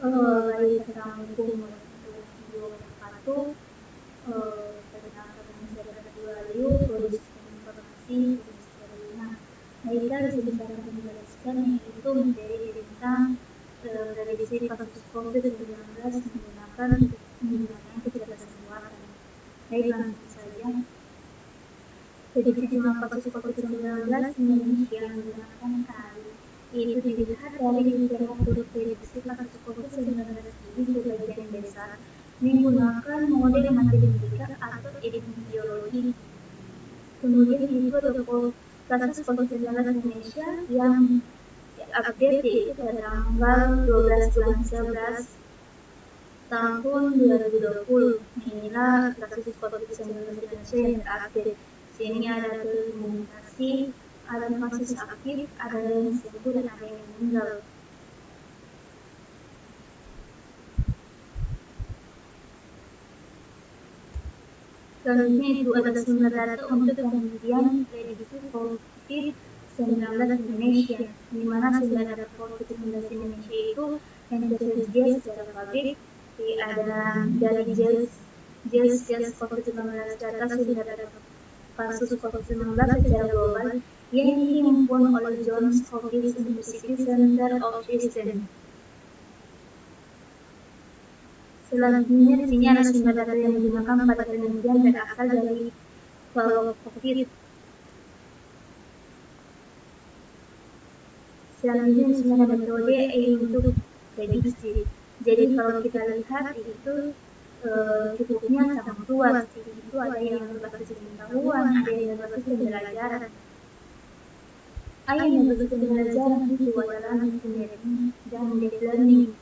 Baik, Assalamualaikum warahmatullahi wabarakatuh. Perkenalkan nama saya Ratu Ayu, Prodi Sistem Informasi Universitas Lima. Baiklah, di sini saya akan menjelaskan yaitu materi tentang prediksi kasus COVID-19 menggunakan kecerdasan buatan. Baik, langsung saja. Prediksi jumlah kasus COVID-19 di Indonesia menggunakan kali yaitu dilihat dari literatur prediksi kasus COVID-19 ini sebagian besar menggunakan model matematika atau epidemiologi. Kemudian itu ada kasus COVID-19 Indonesia yang update yaitu pada tanggal 12 bulan 11 tahun 2020. Inilah kasus COVID-19 Indonesia yang terupdate. Sini ada dokumentasi, ada kasus aktif, ada yang sembuh dan ada yang meninggal. Selanjutnya itu ada sumber data untuk penelitian prediksi COVID-19 Indonesia, di mana sumber data COVID-19 Indonesia itu yang tersedia secara publik. Ada dari JES COVID-19 data sumber data kasus COVID-19 secara global yang dihimpun oleh Johns Hopkins University Center of Excellence. Selanjutnya di sini ada sumber data yang digunakan pada penelitian berasal dari COVID. Selanjutnya di sini ada metode untuk prediksi. Jadi kalau kita lihat itu cukupnya sangat luas. Itu ada yang berbasis pengetahuan, ada yang berbasis pembelajaran. Yang berbasis pembelajaran itu adalah machine learning dan deep learning.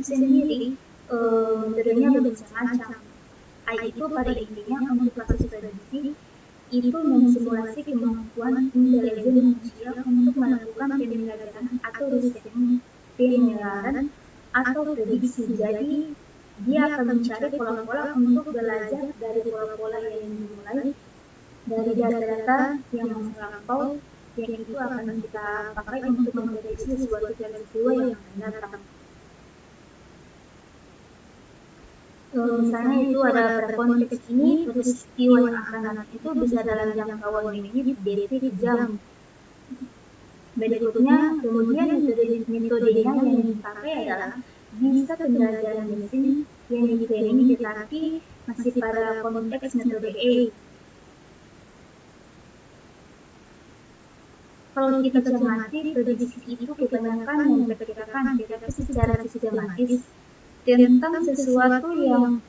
Sendiri metodenya bermacam-macam. Itu pada intinya untuk kasus prediksi itu mensimulasi kemampuan intelijen manusia untuk melakukan pembelajaran atau riset penelaran atau prediksi. Jadi dia akan mencari pola-pola untuk belajar dari pola-pola yang dimulai dari data-data yang melampau yang itu akan kita pakai untuk memprediksi suatu peristiwa yang akan datang. Misalnya itu ada pada konteks ini peristiwa yang akan datang itu bisa dalam jangkauan menit, detik, jam. Berikutnya kemudian metodenya yang dipakai adalah bisa pembelajaran mesin yang di-training tetapi masih pada konteks metode A. Kalau kita cermati, prediksi itu kebanyakan memperkirakan tetapi secara sistematis tentang sesuatu yang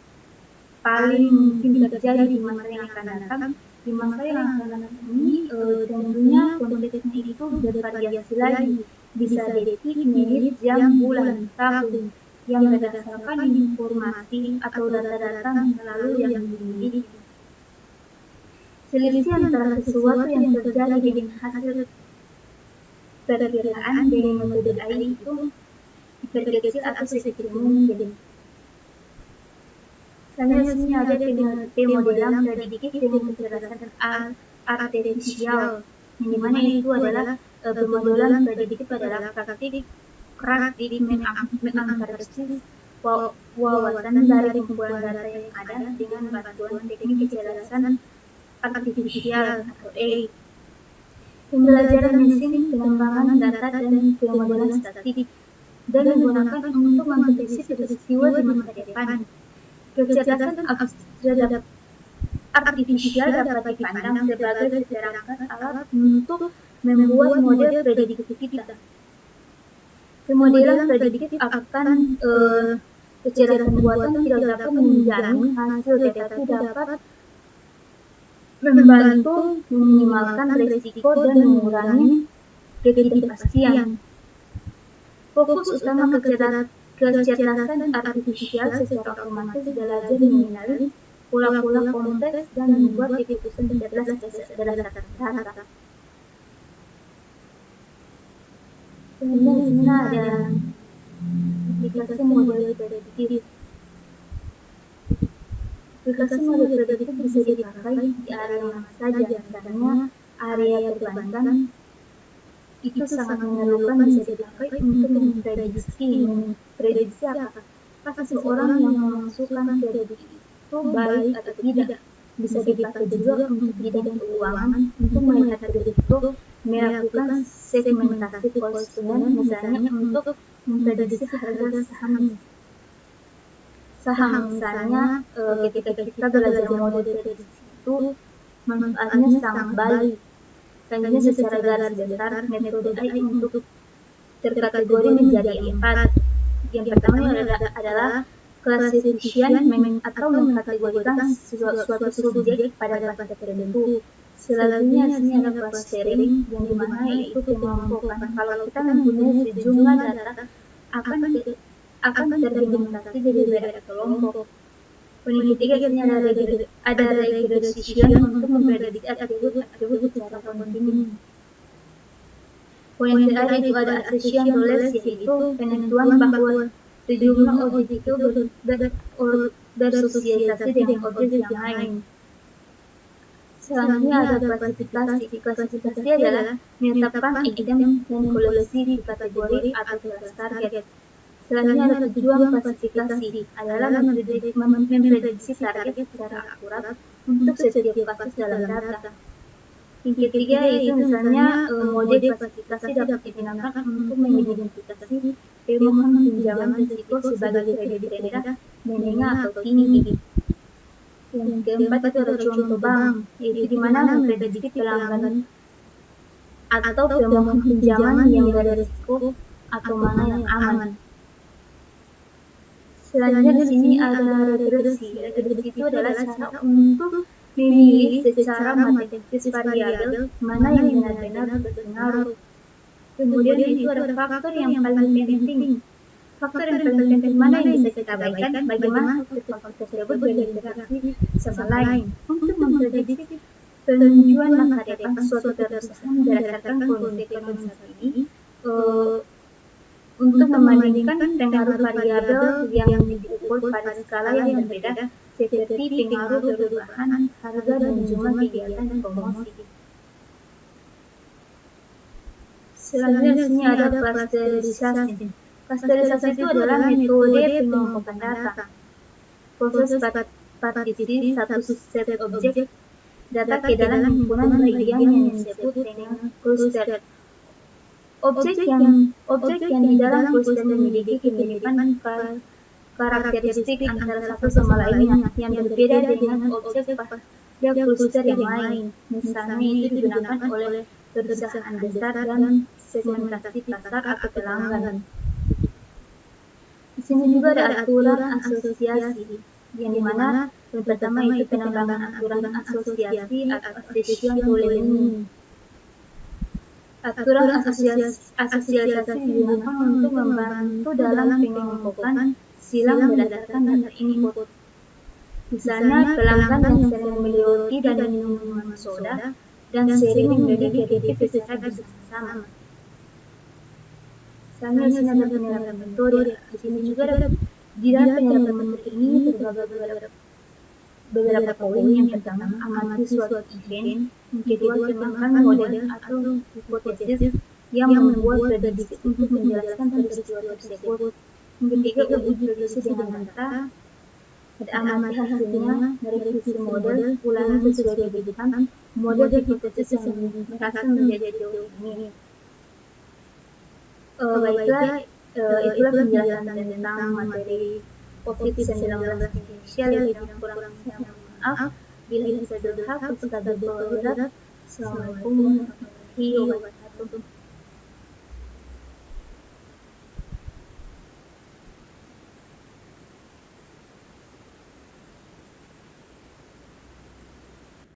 paling mungkin terjadi di masa yang akan datang. Di masa yang akan datang ini tentunya konteksnya itu bervariasi lagi, bisa detik, menit, jam, bulan, tahun, yang berdasarkan informasi atau data-data masa lalu yang dimiliki. Selisih antara sesuatu yang terjadi dengan hasil perkiraan dengan metode AI itu diperkecil atau sekecil mungkin. Misalnya sini ada pemodelan prediktif dengan kecerdasan artifisial, yang dimana itu adalah pemodelan prediktif adalah praktik menganalisis wawasan dari kumpulan data yang ada dengan bantuan teknik kecerdasan artifisial atau AI. Pembelajaran mesin, pengembangan data dan pemodelan statistik dan digunakan untuk memprediksi peristiwa di masa depan. Kecerdasan artifisial dapat dipandang sebagai seperangkat alat untuk membuat model prediksi kita. Pemodelan prediktif akan kecerdasan buatan tidak dapat menjamin hasil tetapi dapat membantu meminimalkan risiko dan mengurangi ketidakpastian. Fokus utama kecerdasan artifisial secara otomatis belajar mengenali pola-pola konteks dan membuat keputusan cerdas berdasarkan data. Kemudian ini ada aplikasi model prediktif. Aplikasi model prediktif bisa dipakai di area mana saja, misalnya area perbankan, itu sangat memerlukan bisa dipakai untuk memprediksi apakah seseorang yang memasukkan kredit itu baik atau tidak. Bisa dipakai juga untuk bidang keuangan untuk melihat risiko, melakukan segmentasi konsumen, misalnya untuk memprediksi harga saham misalnya. Ketika kita belajar model prediksi itu manfaatnya sangat baik. Selanjutnya secara garis besar metode AI untuk terkategori menjadi 4. Yang pertama adalah classification atau mengkategorikan suatu subjek pada kelas tertentu. Selanjutnya sini ada clustering yang dimana itu pengelompokan. Kalau kita mempunyai sejumlah data akan terdemonstrasi jadi beberapa kelompok. Poin ketiga sini ada regression untuk memprediksi atribut secara kontinu. Poin terakhir itu ada assertion rules, yaitu penentuan bahwa sejumlah objek itu bersosialisasi dengan objek yang lain. Selanjutnya ada klasifikasi. Klasifikasi adalah menetapkan item dan koleksi di kategori atau kelas target. Selanjutnya ada tujuan klasifikasi adalah memprediksi target secara akurat untuk setiap kasus dalam data. Yang ketiga itu misalnya model klasifikasi dapat digunakan untuk mengidentifikasi permohonan pinjaman risiko sebagai kredit rendah, menengah atau tinggi. Yang keempat itu ada contoh bank, yaitu di mana memprediksi pelanggan atau permohonan pinjaman yang berisiko atau mana yang aman. Selanjutnya di sini ada regresi. Regresi itu adalah cara untuk memilih secara matematis variabel mana yang benar-benar berpengaruh. Kemudian itu ada faktor yang paling penting. Faktor yang paling penting mana yang bisa kita abaikan, bagaimana faktor tersebut berinteraksi sama lain. Untuk memprediksi penunjuan masa depan suatu perusahaan berdasarkan kondisi ekonomi saat ini, untuk membandingkan pengaruh variabel yang diukur pada skala yang berbeda, seperti pengaruh perubahan harga dan jumlah kegiatan promosi. Selanjutnya di sini ada klasterisasi. Klasterisasi itu adalah metode pengelompokan data. Proses partisi satu set objek data ke dalam himpunan bagian yang disebut dengan cluster. Objek yang di dalam cluster memiliki kemiripan karakteristik antara satu sama lainnya yang berbeda dengan objek pada cluster yang lain. Misalnya itu digunakan oleh perusahaan besar dan segmentasi pasar atau pelanggan. Di sini juga ada aturan asosiasi, yang dimana yang pertama itu penambangan aturan asosiasi atau association rule. Aturan asosiasi digunakan untuk membantu dalam pengelompokan silang berdasarkan data input. Misalnya pelanggan yang sering membeli roti dan minuman soda dan sering membeli kredit secara bersama. Misalnya di sini ada penerapan metode. Di sini juga ada di dalam penerapan metode ini terdapat beberapa poin. Yang pertama, amati suatu event. Yang kedua, kembangkan model atau hipotesis yang membuat prediksi untuk menjelaskan peristiwa tersebut. Yang ketiga, uji prediksi dengan data. Ada amati hasilnya, merevisi model, ulangi sesuai kebutuhan model hipotesis yang berhasil menjadi teori ini. Baiklah, itulah penjelasan tentang materi COVID-19 Indonesia yang kurang saya maaf. Bila bisa berhak, Ustaz Assalamualaikum warahmatullahi wabarakatuh.